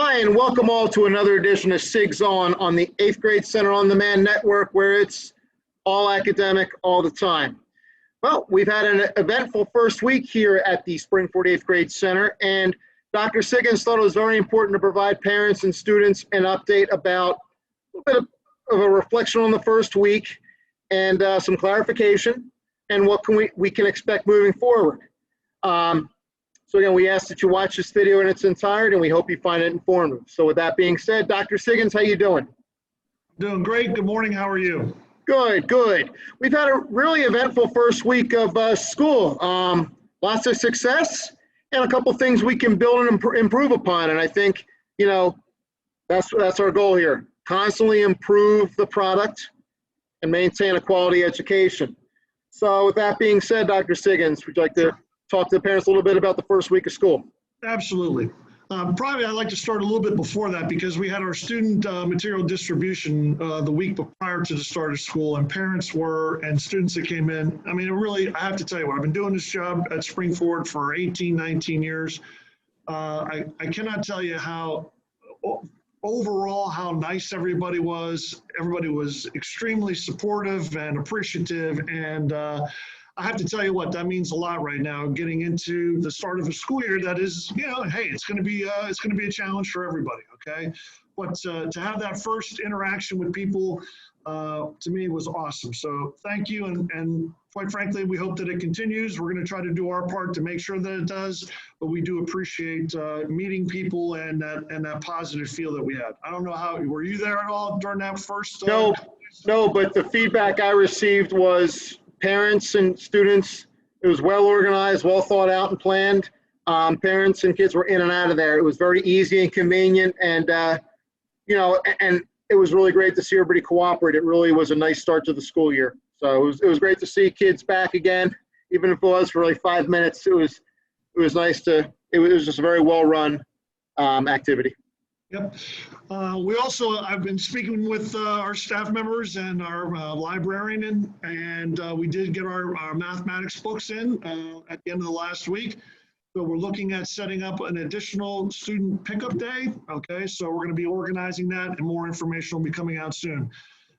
Hi, and welcome all to another edition of SIGG'S on the 8th Grade Center on Demand Network, where it's all academic all the time. Well, we've had an eventful first week here at the Springford 8th Grade Center, and Dr. SIGG'S thought it was very important to provide parents and students an update about a little bit of a reflection on the first week and some clarification and what we can expect moving forward. So again, we ask that you watch this video in its entirety, and we hope you find it informative. So with that being said, Dr. SIGG'S, how you doing? Doing great. Good morning. How are you? Good, good. We've had a really eventful first week of school. Lots of success and a couple things we can build and improve upon. And I think, you know, that's our goal here. Constantly improve the product and maintain a quality education. So with that being said, Dr. SIGG'S, would you like to talk to the parents a little bit about the first week of school? Absolutely. Probably I'd like to start a little bit before that, because we had our student material distribution the week prior to the start of school, and parents and students that came in. I mean, really, I have to tell you, I've been doing this job at Springford for 18, 19 years. I cannot tell you how overall how nice everybody was. Everybody was extremely supportive and appreciative, and I have to tell you what, that means a lot right now, getting into the start of a school year that is, you know, hey, it's going to be a challenge for everybody, okay? But to have that first interaction with people, to me, was awesome. So thank you, and quite frankly, we hope that it continues. We're going to try to do our part to make sure that it does, but we do appreciate meeting people and that positive feel that we had. I don't know were you there at all during that first? No, but the feedback I received was parents and students, it was well organized, well thought out and planned. Parents and kids were in and out of there. It was very easy and convenient, and you know, and it was really great to see everybody cooperate. It really was a nice start to the school year. So it was great to see kids back again, even if it was for like 5 minutes. It was nice it was just a very well run activity. Yep. I've been speaking with our staff members and our librarian, and we did get our mathematics books in at the end of the last week. So we're looking at setting up an additional student pickup day. Okay, so we're going to be organizing that, and more information will be coming out soon.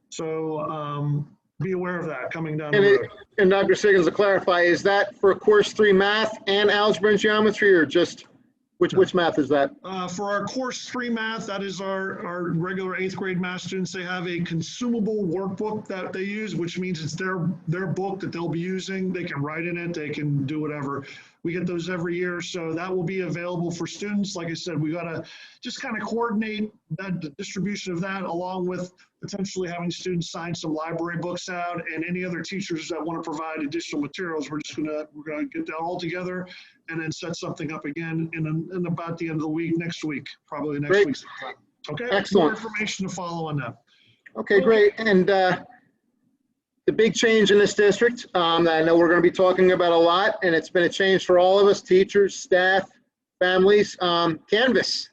So be aware of that coming down the road. And Dr. SIGG'S, to clarify, is that for course 3 math and algebra and geometry, or just which math is that? For our course 3 math, that is our regular 8th grade math students. They have a consumable workbook that they use, which means it's their book that they'll be using. They can write in it, they can do whatever. We get those every year, so that will be available for students. Like I said, we got to just kind of coordinate the distribution of that, along with potentially having students sign some library books out, and any other teachers that want to provide additional materials. We're gonna get that all together and then set something up again in about the end of the week, next week, probably next Great. week sometime. Okay. Excellent. More information to follow on that. Okay, great. And the big change in this district that I know we're going to be talking about a lot, and it's been a change for all of us, teachers, staff, families, Canvas.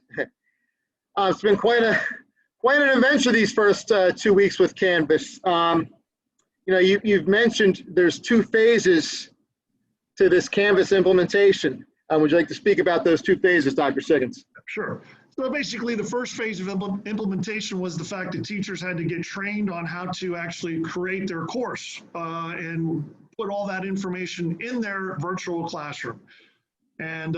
It's been quite an adventure these first 2 weeks with Canvas. You know, you've mentioned there's 2 phases to this Canvas implementation. Would you like to speak about those 2 phases, Dr. SIGG'S? Sure. So basically, the first phase of implementation was the fact that teachers had to get trained on how to actually create their course and put all that information in their virtual classroom. And,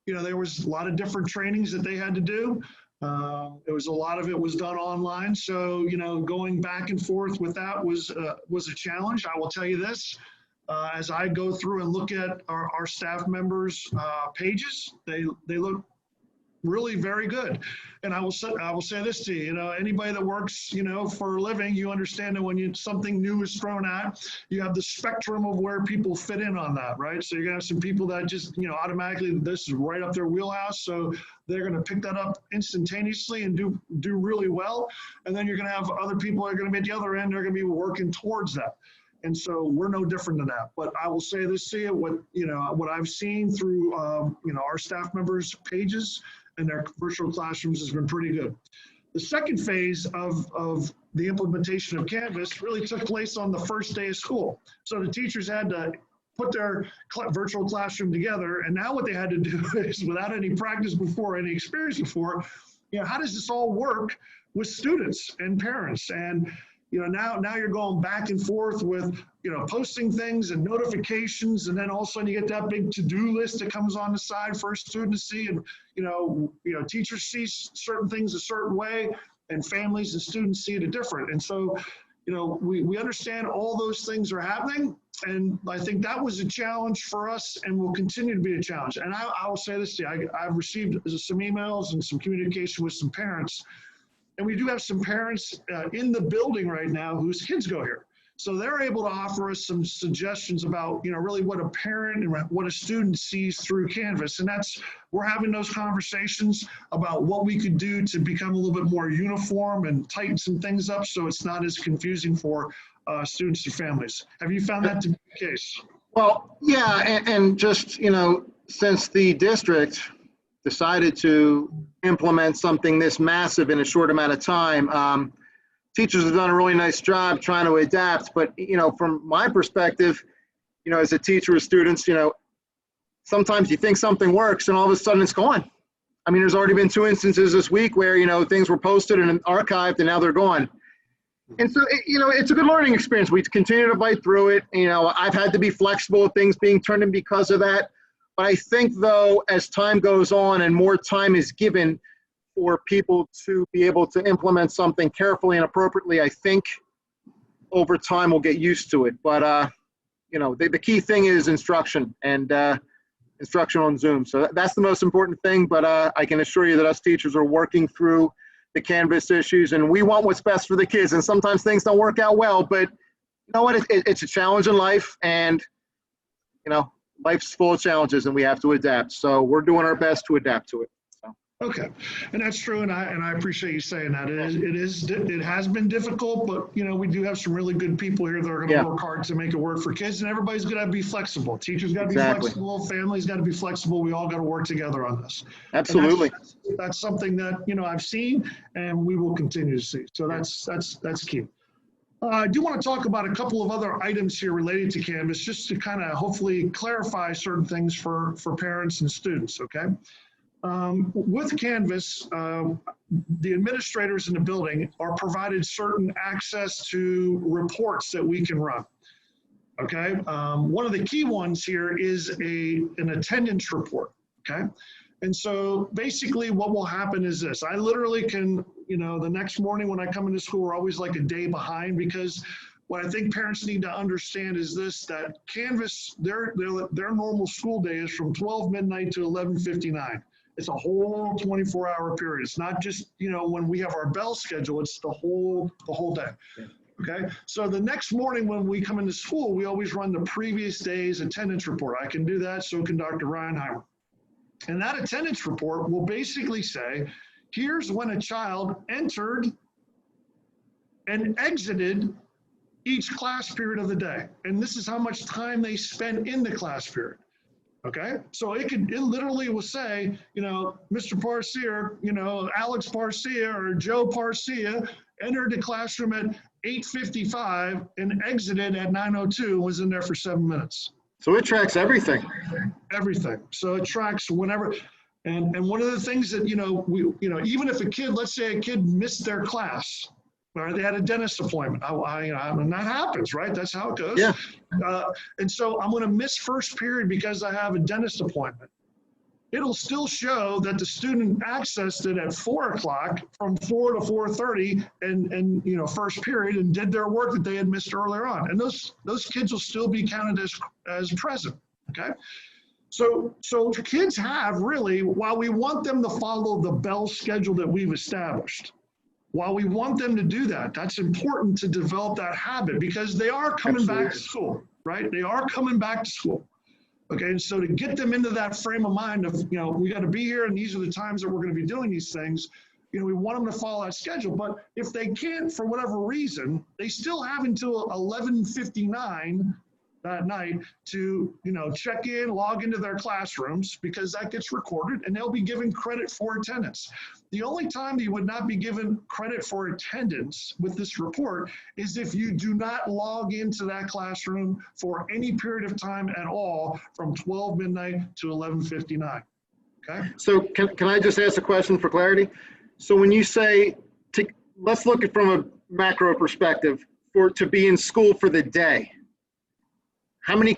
you know, there was a lot of different trainings that they had to do. There was a lot of it was done online. So, you know, going back and forth with that was a challenge. I will tell you this. As I go through and look at our staff members' pages, they look really very good. And I will say this to you, you know, anybody that works, you know, for a living, you understand that when something new is thrown out, you have the spectrum of where people fit in on that, right? So you're gonna have some people that just, you know, automatically, this is right up their wheelhouse. So they're gonna pick that up instantaneously and do really well. And then you're gonna have other people that are gonna be at the other end, they're gonna be working towards that. And so we're no different than that. But I will say this to you, what I've seen through, you know, our staff members' pages and their virtual classrooms has been pretty good. The second phase of the implementation of Canvas really took place on the first day of school. So the teachers had to put their virtual classroom together. And now what they had to do is, without any practice before, any experience before, how does this all work with students and parents? And now you're going back and forth with posting things and notifications, and then all of a sudden you get that big to-do list that comes on the side for a student to see, and teachers see certain things a certain way, and families and students see it different. And so we understand all those things are happening, and I think that was a challenge for us and will continue to be a challenge. And I will say this to you, I've received some emails and some communication with some parents, and we do have some parents in the building right now whose kids go here. So they're able to offer us some suggestions about, really what a parent and what a student sees through Canvas. And we're having those conversations about what we could do to become a little bit more uniform and tighten some things up so it's not as confusing for students and families. Have you found that to be the case? Well, yeah, and just, since the district decided to implement something this massive in a short amount of time, teachers have done a really nice job trying to adapt. But, from my perspective, as a teacher with students, sometimes you think something works and all of a sudden it's gone. I mean, there's already been 2 instances this week where, things were posted and archived and now they're gone. And so, it's a good learning experience. We continue to bite through it. I've had to be flexible with things being turned in because of that. But I think, though, as time goes on and more time is given for people to be able to implement something carefully and appropriately, I think over time we'll get used to it. But, the key thing is instruction and instruction on Zoom. So that's the most important thing. But I can assure you that us teachers are working through the Canvas issues, and we want what's best for the kids. And sometimes things don't work out well, but you know what? It's a challenge in life, and, life's full of challenges and we have to adapt. So we're doing our best to adapt to it. Okay, and that's true, and I appreciate you saying that. It has been difficult, but we do have some really good people here that are going to work hard to make it work for kids, and everybody's going to be flexible. Teachers got to be flexible, families got to be flexible. We all got to work together on this. Absolutely. That's something that I've seen, and we will continue to see. So that's key. I do want to talk about a couple of other items here related to Canvas, just to kind of hopefully clarify certain things for parents and students. Okay. With Canvas, the administrators in the building are provided certain access to reports that we can run. Okay, one of the key ones here is an attendance report. Okay, and so basically what will happen is this: I literally can, the next morning when I come into school, we're always like a day behind, because what I think parents need to understand is this: that Canvas, their normal school day is from 12 midnight to 11:59. It's a whole 24-hour period. It's not just, when we have our bell schedule, it's the whole day. Okay. So the next morning when we come into school, we always run the previous day's attendance report. I can do that. So can Dr. Reinheimer. And that attendance report will basically say, here's when a child entered and exited each class period of the day. And this is how much time they spent in the class period. Okay, so it literally will say, Mr. Parcia, Alex Parcia or Joe Parcia entered the classroom at 8:55 and exited at 9:02, was in there for 7 minutes. So it tracks everything. Everything. So it tracks whenever, and one of the things that, even if a kid, let's say a kid missed their class, or they had a dentist appointment. And that happens, right? That's how it goes. Yeah. And so I'm going to miss first period because I have a dentist appointment. It'll still show that the student accessed it at 4 o'clock from 4 to 4:30 and first period, and did their work that they had missed earlier on. And those kids will still be counted as present. Okay. So kids have really, while we want them to follow the bell schedule that we've established, while we want them to do that, that's important to develop that habit, because they are coming back to school, right? They are coming back to school. Okay, and so to get them into that frame of mind of, we got to be here and these are the times that we're going to be doing these things, we want them to follow that schedule. But if they can't, for whatever reason, they still have until 11:59 that night to, check in, log into their classrooms, because that gets recorded and they'll be given credit for attendance. The only time you would not be given credit for attendance with this report is if you do not log into that classroom for any period of time at all from 12 midnight to 11:59. Okay. So can I just ask a question for clarity? So when you say, let's look at from a macro perspective, to be in school for the day, how many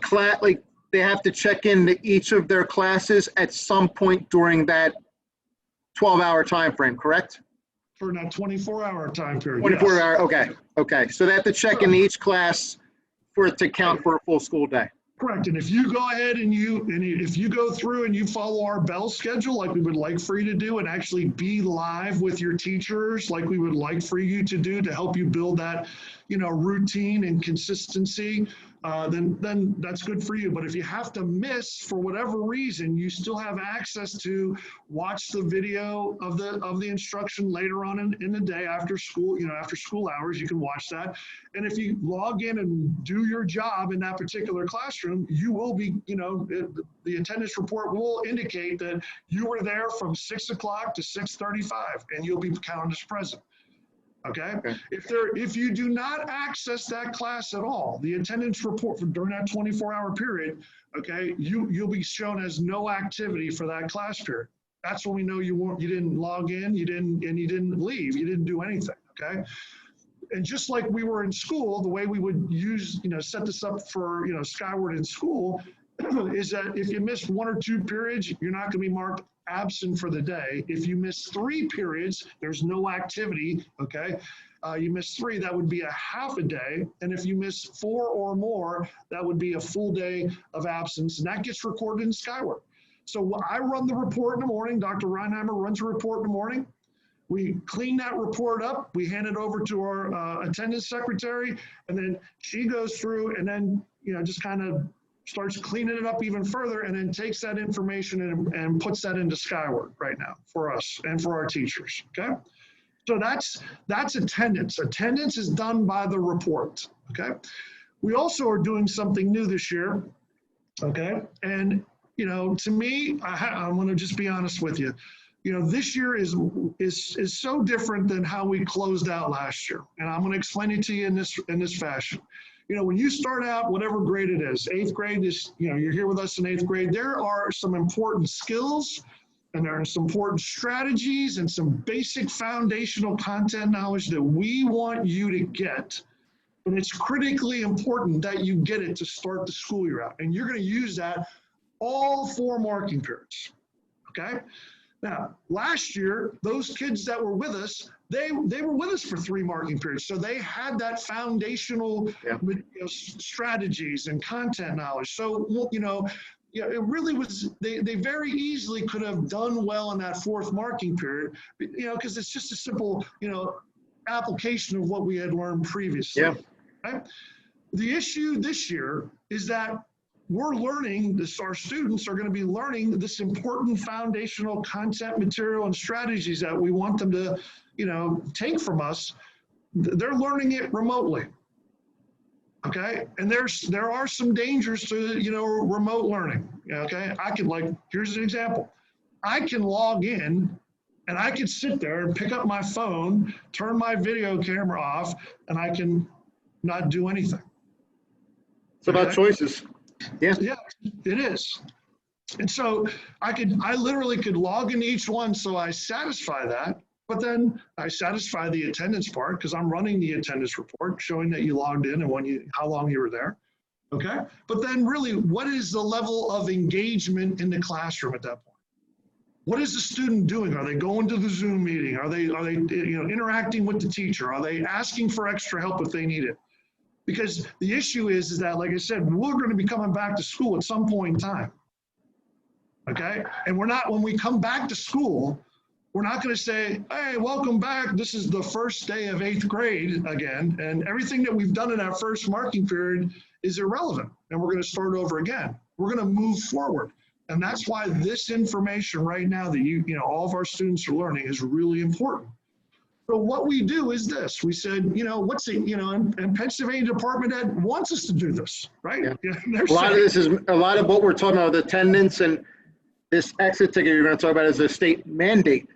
they have to check into each of their classes at some point during that 12-hour time frame, correct? For that 24-hour time period. 24-hour, okay. So they have to check in each class for it to count for a full school day. Correct. And if you go ahead and if you go through and you follow our bell schedule, like we would like for you to do, and actually be live with your teachers, like we would like for you to do, to help you build that, routine and consistency, then that's good for you. But if you have to miss for whatever reason, you still have access to watch the video of the instruction later on in the day after school, after school hours. You can watch that. And if you log in and do your job in that particular classroom, you will be, the attendance report will indicate that you were there from 6 o'clock to 6:35, and you'll be counted as present. Okay. If you do not access that class at all, the attendance report during that 24-hour period, okay, you'll be shown as no activity for that class period. That's when we know you didn't log in, you didn't leave, you didn't do anything. Okay. And just like we were in school, the way we would set this up for, Skyward in school is that if you missed 1 or 2 periods, you're not going to be marked absent for the day. If you miss 3 periods, there's no activity, okay? You miss 3, that would be a half a day. And if you miss 4 or more, that would be a full day of absence. And that gets recorded in Skyward. So I run the report in the morning. Dr. Reinheimer runs a report in the morning. We clean that report up. We hand it over to our attendance secretary. And then she goes through and then, just kind of starts cleaning it up even further, and then takes that information and puts that into Skyward right now for us and for our teachers, okay? So that's attendance. Attendance is done by the report, okay? We also are doing something new this year, okay? And, to me, I'm going to just be honest with you. This year is so different than how we closed out last year. And I'm going to explain it to you in this fashion. When you start out, whatever grade it is, 8th grade is, you're here with us in 8th grade, there are some important skills and there are some important strategies and some basic foundational content knowledge that we want you to get. And it's critically important that you get it to start the school year out. And you're going to use that all 4 marking periods, okay? Now, last year, those kids that were with us, they were with us for 3 marking periods. So they had that foundational strategies and content knowledge. So, it really was, they very easily could have done well in that 4th marking period, because it's just a simple, application of what we had learned previously. Yeah. Right? The issue this year is that we're learning this, our students are going to be learning this important foundational content material and strategies that we want them to, take from us. They're learning it remotely. Okay. And there are some dangers to, remote learning. Okay. Here's an example. I can log in and I can sit there and pick up my phone, turn my video camera off, and I can not do anything. It's about choices. Yeah. Yeah, it is. And so I literally could log in each one, so I satisfy that, but then I satisfy the attendance part because I'm running the attendance report showing that you logged in and how long you were there. Okay. But then really, what is the level of engagement in the classroom at that point? What is the student doing? Are they going to the Zoom meeting? Are they interacting with the teacher? Are they asking for extra help if they need it? Because the issue is that, like I said, we're going to be coming back to school at some point in time. Okay? And when we come back to school, we're not going to say, hey, welcome back. This is the first day of 8th grade again. And everything that we've done in that first marking period is irrelevant. And we're going to start over again. We're going to move forward. And that's why this information right now that all of our students are learning is really important. So what we do is this. We said, what's it, and Pennsylvania Department of Ed wants us to do this, right? Yeah. They're A lot of saying, this is, a lot of what we're talking about, the attendance and this exit ticket you're going to talk about is a state mandate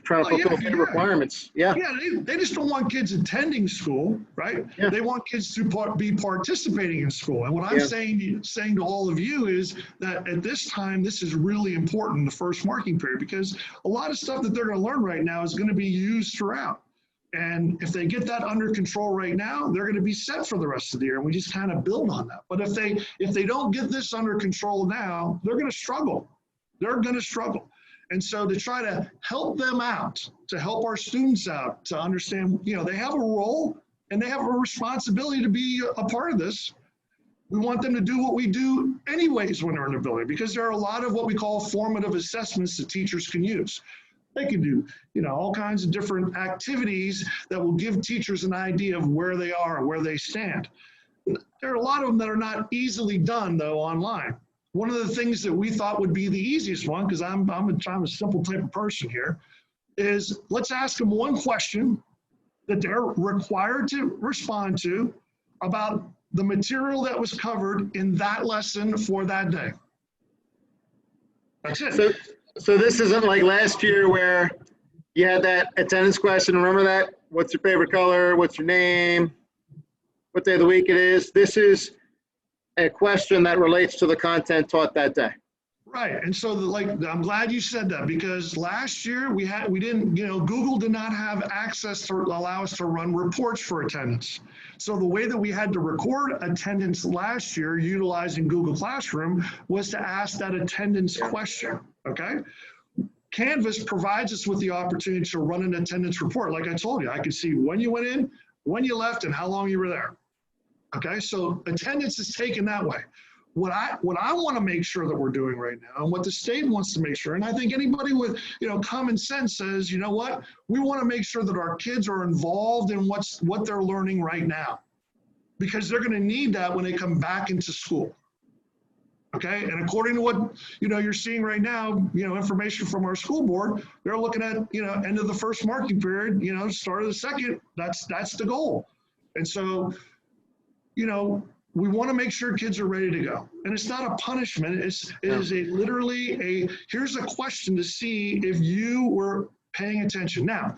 trying to fulfill state requirements. Yeah. Yeah, they just don't want kids attending school, right? Yeah. They want kids to be participating in school. And what I'm saying to all of you is that at this time, this is really important in the first marking period, because a lot of stuff that they're going to learn right now is going to be used throughout. And if they get that under control right now, they're going to be set for the rest of the year. And we just kind of build on that. But if they don't get this under control now, they're going to struggle. They're going to struggle. And so to try to help them out, to help our students out, to understand, they have a role and they have a responsibility to be a part of this. We want them to do what we do anyways when they're in the building, because there are a lot of what we call formative assessments that teachers can use. They can do, all kinds of different activities that will give teachers an idea of where they are, where they stand. There are a lot of them that are not easily done, though, online. One of the things that we thought would be the easiest one, because I'm a simple type of person here, is let's ask them one question that they're required to respond to about the material that was covered in that lesson for that day. That's it. So this isn't like last year where you had that attendance question. Remember that? What's your favorite color? What's your name? What day of the week it is? This is a question that relates to the content taught that day. Right. And so I'm glad you said that, because last year we didn't, Google did not have access to allow us to run reports for attendance. So the way that we had to record attendance last year utilizing Google Classroom was to ask that attendance question. Okay. Canvas provides us with the opportunity to run an attendance report. Like I told you, I could see when you went in, when you left, and how long you were there. Okay, so attendance is taken that way. What I want to make sure that we're doing right now, and what the state wants to make sure, and I think anybody with common sense says, we want to make sure that our kids are involved in what they're learning right now, because they're going to need that when they come back into school. Okay, and according to what you're seeing right now, information from our school board, they're looking at end of the first marking period, start of the second. That's the goal, and so. We want to make sure kids are ready to go. And it's not a punishment. It is literally here's a question to see if you were paying attention. Now,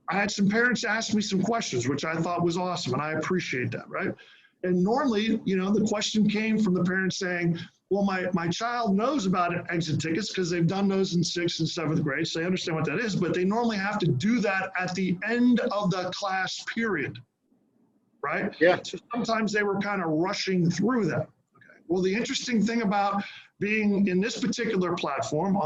I had some parents ask me some questions, which I thought was awesome, and I appreciate that, right? And normally, the question came from the parents saying, well, my child knows about exit tickets because they've done those in 6th and 7th grade, so they understand what that is, but they normally have to do that at the end of the class period. Right? Yeah. So sometimes they were kind of rushing through that. Okay. Well, the interesting thing about being in this particular platform,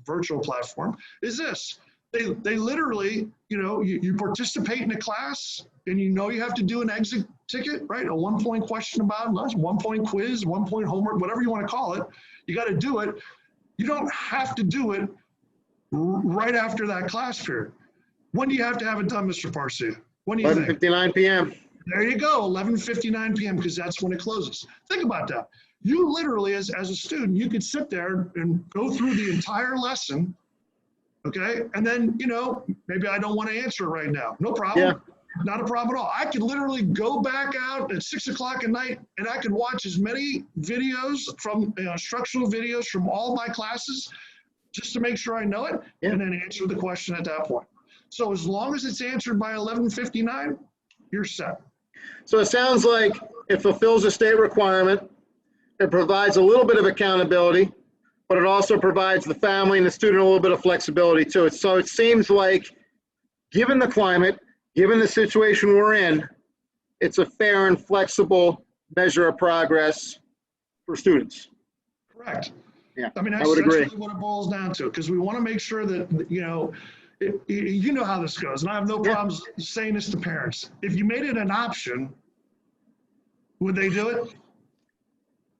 virtual platform, is this. They literally, you participate in a class and you have to do an exit ticket, right? A 1-point question about lunch, 1-point quiz, 1-point homework, whatever you want to call it. You got to do it. You don't have to do it right after that class period. When do you have to have it done, Mr. Parcia? When do you think? 11:59 p.m. There you go, 11:59 p.m. because that's when it closes. Think about that. You literally, as a student, you could sit there and go through the entire lesson, okay? And then, maybe I don't want to answer it right now. No problem. Yeah. Not a problem at all. I could literally go back out at 6 o'clock at night and I could watch as many videos from instructional videos from all my classes just to make sure I know it, and then answer the question at that point. So as long as it's answered by 11:59, you're set. So it sounds like it fulfills a state requirement. It provides a little bit of accountability, but it also provides the family and the student a little bit of flexibility to it. So it seems like, given the climate, given the situation we're in, it's a fair and flexible measure of progress for students. Correct. Yeah, I mean, I would agree. Really what it boils down to, because we want to make sure that, you know how this goes, and I have no problems saying this to parents. If you made it an option, would they do it?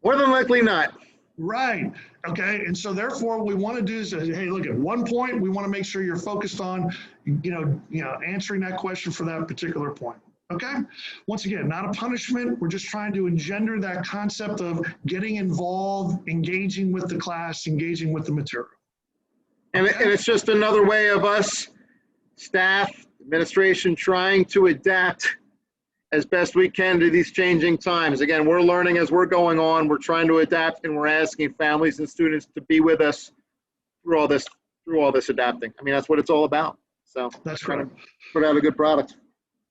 More than likely not. Right. Okay. And so therefore, what we want to do is, hey, look, at one point, we want to make sure you're focused on, answering that question for that particular point. Okay. Once again, not a punishment. We're just trying to engender that concept of getting involved, engaging with the class, engaging with the material. And it's just another way of us, staff, Administration trying to adapt as best we can to these changing times. Again, we're learning as we're going on. We're trying to adapt, and we're asking families and students to be with us through all this adapting. I mean, that's what it's all about. So That's trying right. to put out a good product.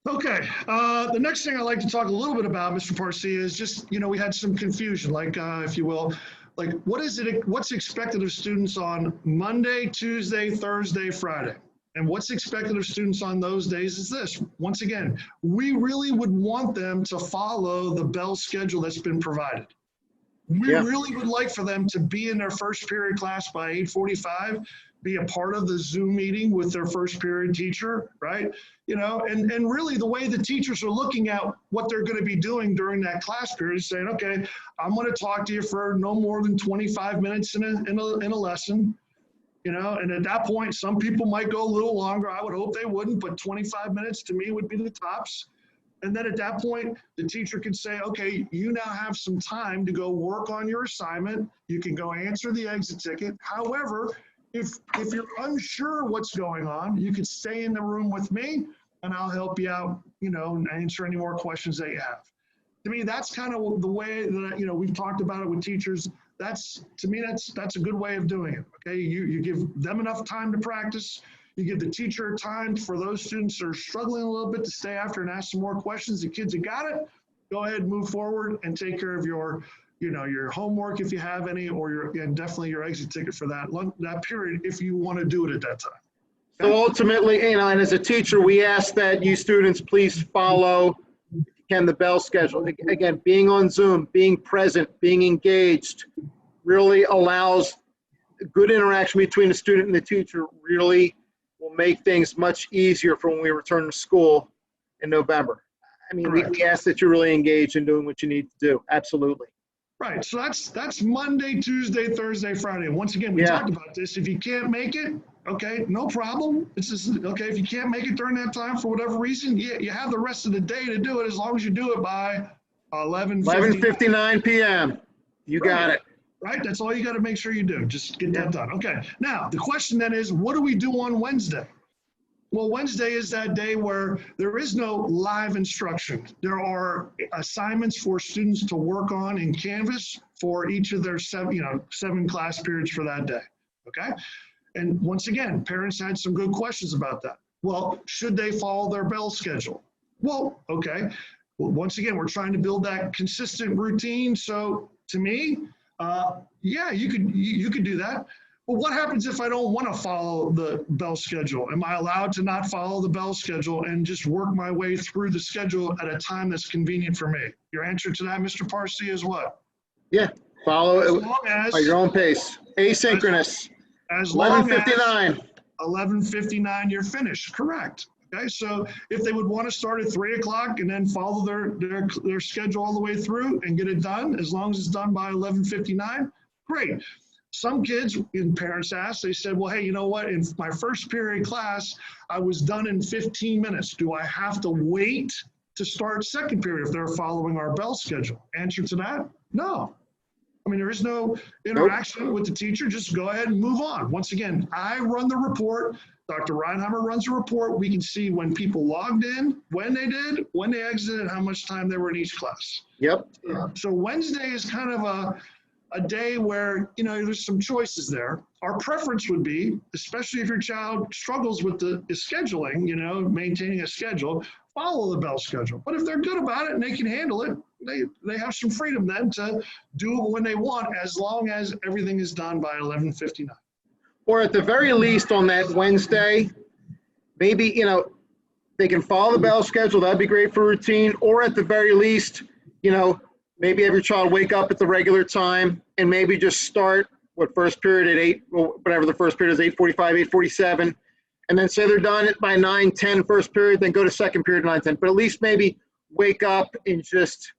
Okay, the next thing I'd like to talk a little bit about, Mr. Parsi, is just, we had some confusion, like, if you will, like, what's expected of students on Monday, Tuesday, Thursday, Friday? And what's expected of students on those days is this. Once again, we really would want them to follow the bell schedule that's been provided. We really would like for them to be in their first period class by 8:45, be a part of the Zoom meeting with their first period teacher, right? And really the way the teachers are looking at what they're going to be doing during that class period is saying, okay, I'm going to talk to you for no more than 25 minutes in a lesson. And at that point, some people might go a little longer. I would hope they wouldn't, but 25 minutes to me would be the tops. And then at that point, the teacher can say, okay, you now have some time to go work on your assignment. You can go answer the exit ticket. However, if you're unsure what's going on, you could stay in the room with me and I'll help you out, and answer any more questions that you have. To me, that's kind of the way that, we've talked about it with teachers. To me, that's a good way of doing it. Okay, you give them enough time to practice. You give the teacher time for those students that are struggling a little bit to stay after and ask some more questions. The kids that got it, go ahead and move forward and take care of your homework if you have any, and definitely your exit ticket for that period if you want to do it at that time. So ultimately, and as a teacher, we ask that you students please follow the bell schedule. Again, being on Zoom, being present, being engaged really allows good interaction between the student and the teacher. Really will make things much easier for when we return to school in November. I mean, we ask that you really engage in doing what you need to do. Absolutely. Right. So that's Monday, Tuesday, Thursday, Friday. And once again, we talked about this. If you can't make it, okay, no problem. It's just, okay, if you can't make it during that time for whatever reason, you have the rest of the day to do it as long as you do it by 11:59 p.m. You got it. Right? That's all you got to make sure you do. Just get that done. Okay. Now, the question then is, what do we do on Wednesday? Well, Wednesday is that day where there is no live instruction. There are assignments for students to work on in Canvas for each of their seven class periods for that day. Okay. And once again, parents had some good questions about that. Well, should they follow their bell schedule? Well, okay. Well, once again, we're trying to build that consistent routine. So to me, yeah, you could do that. But what happens if I don't want to follow the bell schedule? Am I allowed to not follow the bell schedule and just work my way through the schedule at a time that's convenient for me? Your answer to that, Mr. Parsi, is what? Yeah, follow it at your own pace. Asynchronous. As long as 11:59. 11:59, you're finished. Correct. Okay, so if they would want to start at 3 o'clock and then follow their schedule all the way through and get it done, as long as it's done by 11:59, great. Some kids, and parents asked, they said, well, hey, you know what? In my first period class, I was done in 15 minutes. Do I have to wait to start second period if they're following our bell schedule? Answer to that, no. I mean, there is no interaction with the teacher. Just go ahead and move on. Once again, I run the report. Dr. Reinheimer runs the report. We can see when people logged in, when they did, when they exited, how much time they were in each class. Yep. So Wednesday is kind of a day where, there's some choices there. Our preference would be, especially if your child struggles with the scheduling, maintaining a schedule, follow the bell schedule. But if they're good about it and they can handle it, they have some freedom then to do it when they want, as long as everything is done by 11:59. Or at the very least on that Wednesday, maybe, they can follow the bell schedule. That'd be great for routine. Or at the very least, maybe have your child wake up at the regular time and maybe just start first period at 8, whatever the first period is, 8:45, 8:47, and then say they're done by 9:10 first period, then go to second period 9:10. But at least maybe wake up and just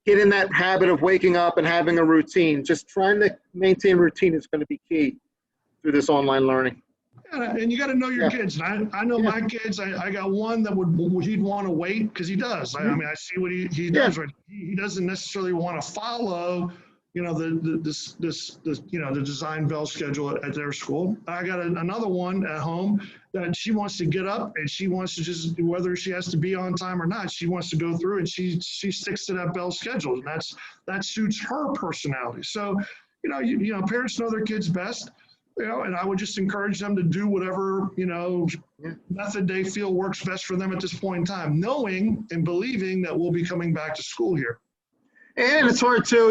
get in that habit of waking up and having a routine. Just trying to maintain routine is going to be key through this online learning. And you got to know your kids. And I know my kids. I got one that he'd want to wait because he does. I mean, I see what he does. Right? He doesn't necessarily want to follow the design bell schedule at their school. I got another one at home that she wants to get up and she wants to just, whether she has to be on time or not, she wants to go through and she sticks to that bell schedule, and that suits her personality. So, parents know their kids best, and I would just encourage them to do whatever, method they feel works best for them at this point in time, knowing and believing that we'll be coming back to school here. And it's hard too,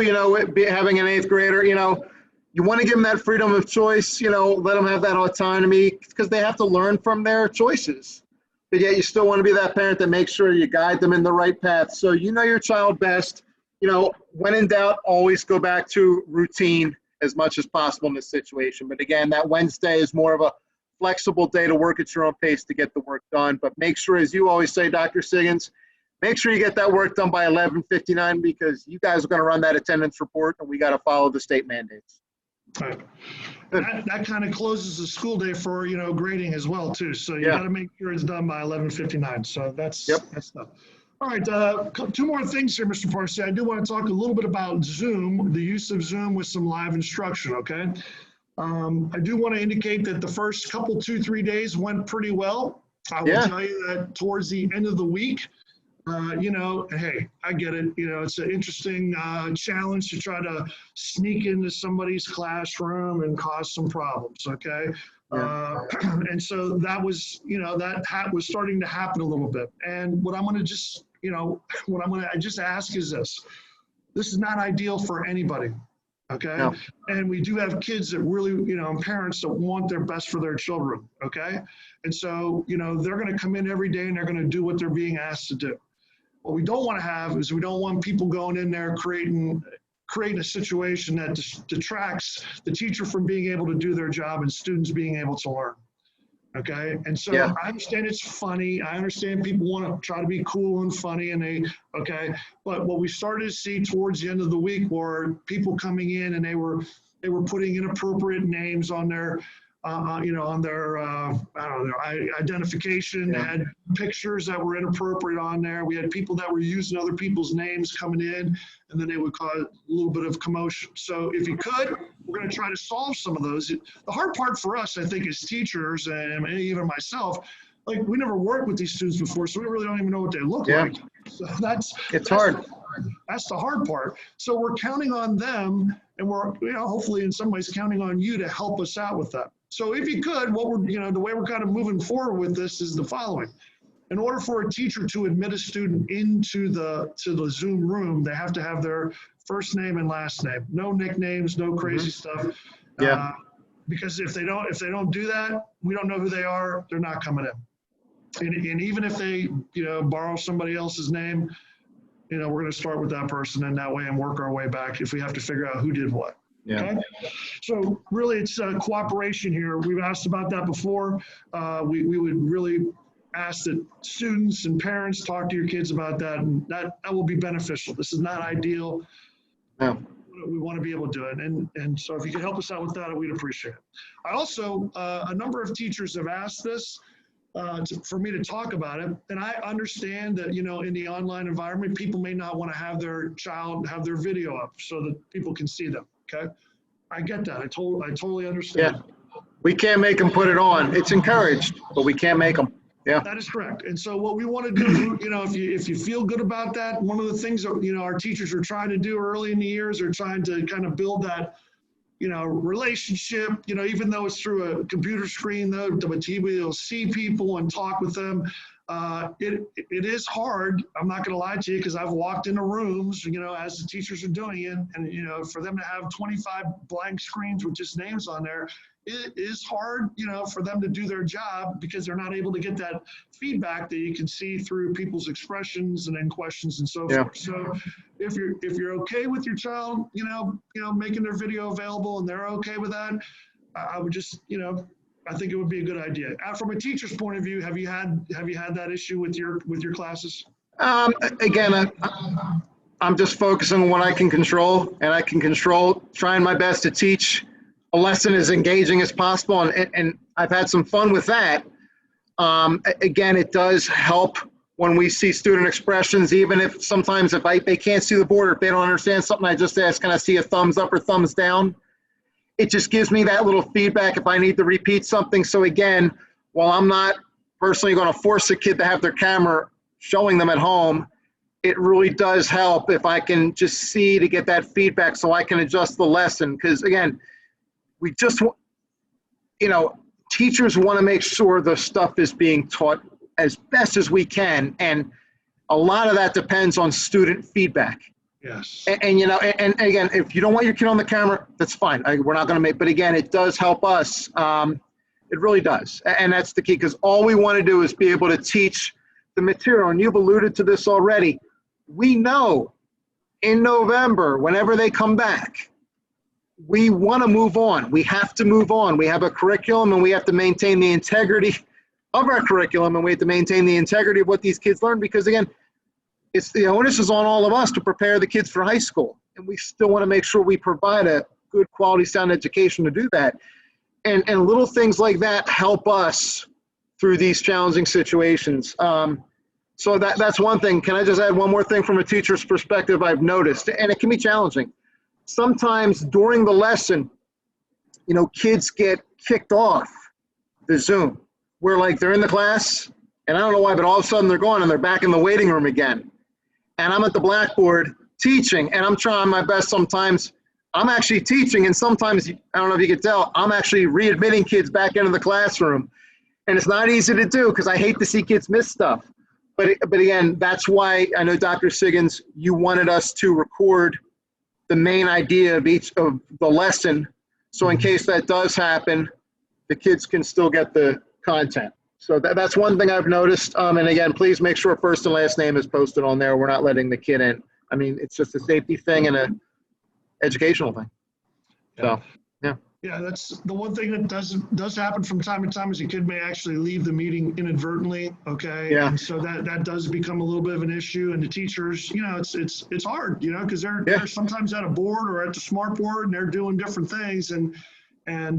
having an eighth grader, you want to give them that freedom of choice, let them have that autonomy because they have to learn from their choices. But yet you still want to be that parent that makes sure you guide them in the right path. So you know your child best. When in doubt, always go back to routine as much as possible in this situation. But again, that Wednesday is more of a flexible day to work at your own pace to get the work done. But make sure, as you always say, Dr. SIGG'S, make sure you get that work done by 11:59 because you guys are going to run that attendance report and we got to follow the state mandates. Right. That kind of closes the school day for, grading as well too. So you got to make sure it's done by 11:59. So that's stuff. All right. Two more things here, Mr. Parsi. I do want to talk a little bit about Zoom, the use of Zoom with some live instruction. Okay. I do want to indicate that the first couple, 2-3 days went pretty well. I will tell you that towards the end of the week, hey, I get it. It's an interesting challenge to try to sneak into somebody's classroom and cause some problems. Okay. And so that was, that was starting to happen a little bit. And what I'm going to just, what I'm going to just ask is this is not ideal for anybody. Okay. No. And we do have kids that really, and parents that want their best for their children. Okay. And so, they're going to come in every day and they're going to do what they're being asked to do. What we don't want to have is we don't want people going in there creating a situation that detracts the teacher from being able to do their job and students being able to learn. Okay. And so I understand it's funny. I understand people want to try to be cool and funny but what we started to see towards the end of the week were people coming in and they were putting inappropriate names on their on their identification, had pictures that were inappropriate on there. We had people that were using other people's names coming in, and then they would cause a little bit of commotion. So if you could, we're going to try to solve some of those. The hard part for us, I think, as teachers, and even myself, like we never worked with these students before, so we really don't even know what they look like. So that's hard. That's the hard part. So we're counting on them, and we're hopefully in some ways counting on you to help us out with that. So if you could, what we're the way we're kind of moving forward with this is the following. In order for a teacher to admit a student into the Zoom room, they have to have their first name and last name. No nicknames, no crazy stuff. Because if they don't do that, we don't know who they are. They're not coming in. And even if they borrow somebody else's name, we're going to start with that person and that way and work our way back if we have to figure out who did what. Okay. So really it's cooperation here. We've asked about that before. We would really ask that students and parents talk to your kids about that, and that will be beneficial. This is not ideal. We want to be able to do it. And so if you could help us out with that, we'd appreciate it. I also, a number of teachers have asked this for me to talk about it. And I understand that, in the online environment, people may not want to have their child have their video up so that people can see them. Okay. I get that. I totally understand. We can't make them put it on. It's encouraged, but we can't make them. That is correct. And so what we want to do, if you feel good about that, one of the things that, our teachers are trying to do early in the years are trying to kind of build that, relationship, even though it's through a computer screen, though, but you'll see people and talk with them. It is hard. I'm not going to lie to you because I've walked into rooms, as the teachers are doing it, and, for them to have 25 blank screens with just names on there, it is hard, for them to do their job because they're not able to get that feedback that you can see through people's expressions and then questions and so forth. So if you're okay with your child, making their video available and they're okay with that, I would just, I think it would be a good idea. From a teacher's point of view, have you had that issue with your classes? Again, I'm just focusing on what I can control, and I can control trying my best to teach a lesson as engaging as possible, and I've had some fun with that. Again, it does help when we see student expressions, even if sometimes if they can't see the board or if they don't understand something, I just ask, can I see a thumbs up or thumbs down? It just gives me that little feedback if I need to repeat something. So again, while I'm not personally going to force a kid to have their camera showing them at home, it really does help if I can just see to get that feedback so I can adjust the lesson. Because again, we just, teachers want to make sure the stuff is being taught as best as we can. And a lot of that depends on student feedback. Yes. And again, if you don't want your kid on the camera, that's fine. We're not going to make, but again, it does help us. It really does. And that's the key, because all we want to do is be able to teach the material. And you've alluded to this already. We know in November, whenever they come back, we want to move on. We have to move on. We have a curriculum and we have to maintain the integrity of our curriculum, and we have to maintain the integrity of what these kids learn, because again, it's the onus is on all of us to prepare the kids for high school. And we still want to make sure we provide a good quality, sound education to do that. And little things like that help us through these challenging situations. So that's one thing. Can I just add one more thing from a teacher's perspective I've noticed? And it can be challenging. Sometimes during the lesson, kids get kicked off the Zoom. Where like they're in the class, and I don't know why, but all of a sudden they're gone and they're back in the waiting room again. And I'm at the blackboard teaching, and I'm trying my best. Sometimes I'm actually teaching, and sometimes, I don't know if you can tell, I'm actually readmitting kids back into the classroom. And it's not easy to do because I hate to see kids miss stuff. But again, that's why I know Dr. SIGG'S, you wanted us to record the main idea of each of the lesson. So in case that does happen, the kids can still get the content. So that's one thing I've noticed. And again, please make sure first and last name is posted on there. We're not letting the kid in. I mean, it's just a safety thing and a educational thing. So, yeah. Yeah, that's the one thing that does happen from time to time is a kid may actually leave the meeting inadvertently. Okay. Yeah. And so that does become a little bit of an issue. And the teachers, it's hard, because they're sometimes at a board or at the smart board and they're doing different things. And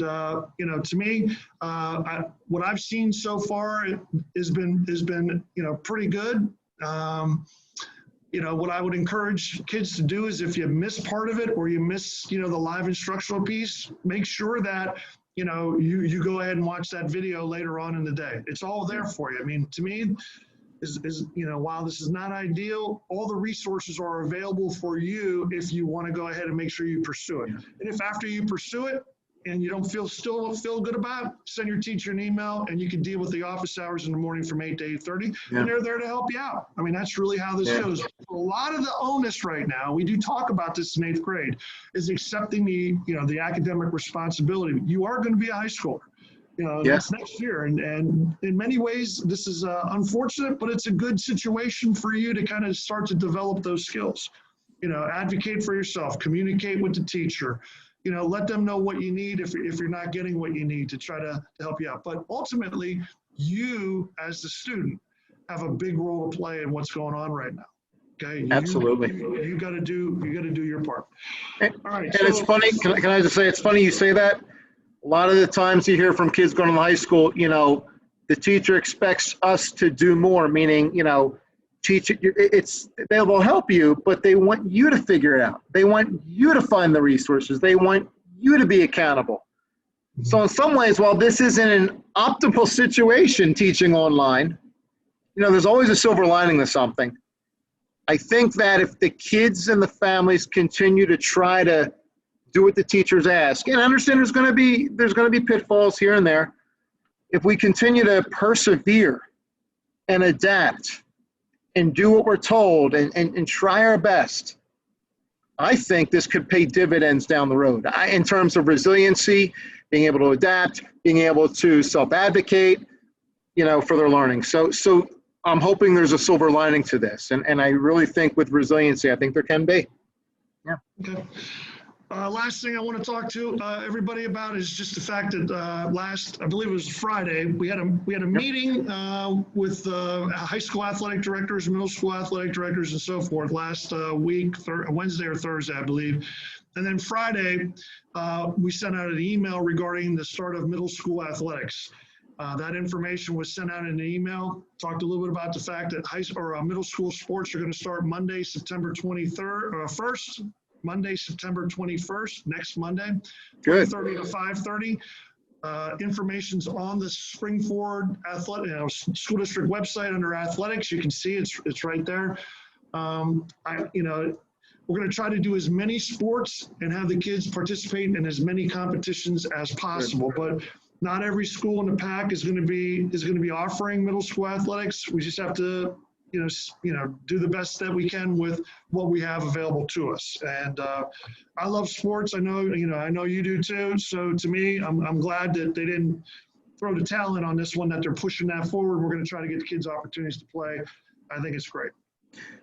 to me, what I've seen so far has been pretty good. What I would encourage kids to do is if you miss part of it or you miss, the live instructional piece, make sure that, you go ahead and watch that video later on in the day. It's all there for you. I mean, to me, while this is not ideal, all the resources are available for you if you want to go ahead and make sure you pursue it. And if after you pursue it, and you don't still feel good about it, send your teacher an email and you can deal with the office hours in the morning from 8 to 8:30, and they're there to help you out. I mean, that's really how this goes. A lot of the onus right now, we do talk about this in 8th grade, is accepting the academic responsibility. You are going to be a high schooler. That's next year. And in many ways, this is unfortunate, but it's a good situation for you to kind of start to develop those skills. Advocate for yourself, communicate with the teacher, let them know what you need if you're not getting what you need to try to help you out. But ultimately, you as the student have a big role to play in what's going on right now. Okay. Absolutely. You got to do your part. All right. And it's funny. Can I just say, it's funny you say that. A lot of the times you hear from kids going to high school, the teacher expects us to do more, meaning, teach it. They will help you, but they want you to figure it out. They want you to find the resources. They want you to be accountable. So in some ways, while this isn't an optimal situation, teaching online, there's always a silver lining to something. I think that if the kids and the families continue to try to do what the teachers ask, and I understand there's going to be pitfalls here and there. If we continue to persevere and adapt and do what we're told and try our best, I think this could pay dividends down the road in terms of resiliency, being able to adapt, being able to self-advocate, for their learning. So I'm hoping there's a silver lining to this. And I really think with resiliency, I think there can be. Yeah. Okay. Last thing I want to talk to everybody about is just the fact that I believe it was Friday, we had a meeting with high school athletic directors, middle school athletic directors, and so forth last week, Wednesday or Thursday, I believe. And then Friday, we sent out an email regarding the start of middle school athletics. That information was sent out in an email. Talked a little bit about the fact that middle school sports are going to start Monday, September 1st. Monday, September 21st, next Monday, Good. 3:30 to 5:30. Information's on the Springford School District website under athletics. You can see it's right there. We're going to try to do as many sports and have the kids participate in as many competitions as possible. But not every school in the pack is going to be offering middle school athletics. We just have to do the best that we can with what we have available to us. And I love sports. I know you do too. So to me, I'm glad that they didn't throw the towel in on this one, that they're pushing that forward. We're going to try to get the kids opportunities to play. I think it's great.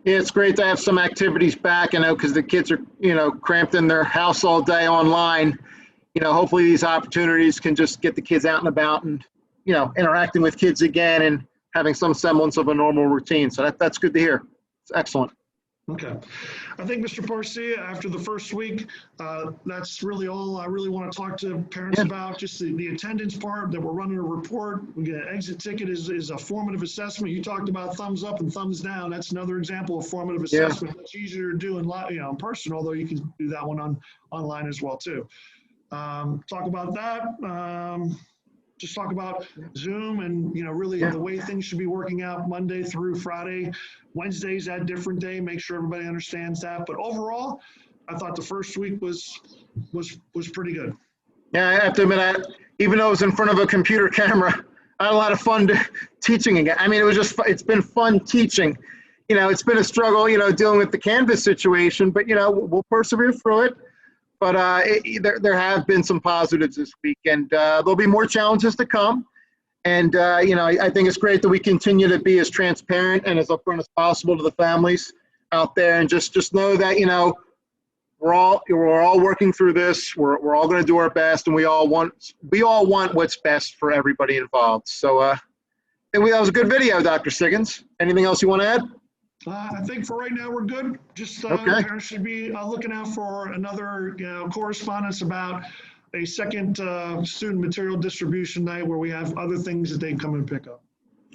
Yeah, it's great to have some activities back, because the kids are, cramped in their house all day online. Hopefully these opportunities can just get the kids out and about and, interacting with kids again and having some semblance of a normal routine. So that's good to hear. It's excellent. Okay. I think, Mr. Parcia, after the first week, that's really all I really want to talk to parents about, just the attendance part, that we're running a report. We get an exit ticket is a formative assessment. You talked about thumbs up and thumbs down. That's another example of formative assessment. It's easier to do in person, although you can do that one online as well too. Talk about that. Just talk about Zoom and, really the way things should be working out Monday through Friday. Wednesday's a different day. Make sure everybody understands that. But overall, I thought the first week was pretty good. Yeah, I have to admit, even though it was in front of a computer camera, I had a lot of fun teaching again. I mean, it's been fun teaching. It's been a struggle, dealing with the Canvas situation, but, we'll persevere through it. But there have been some positives this week, and there'll be more challenges to come. And, I think it's great that we continue to be as transparent and as upfront as possible to the families out there, and just know that, we're all working through this. We're all going to do our best, and we all want what's best for everybody involved. So I think that was a good video, Dr. SIGG'S. Anything else you want to add? I think for right now we're good. Just parents should be looking out for another correspondence about a second student material distribution night where we have other things that they come and pick up.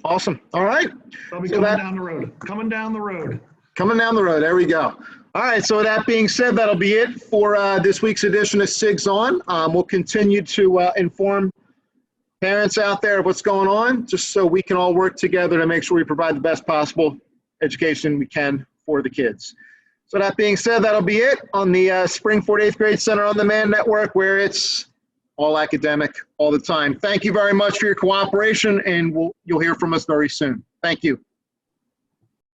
Awesome. All right. They'll be coming down the road. Coming down the road. There we go. All right. So that being said, that'll be it for this week's edition of SIGG'S On. We'll continue to inform parents out there of what's going on, just so we can all work together to make sure we provide the best possible education we can for the kids. So that being said, that'll be it on the Springford 8th Grade Center on Demand Network, where it's all academic all the time. Thank you very much for your cooperation, and you'll hear from us very soon. Thank you.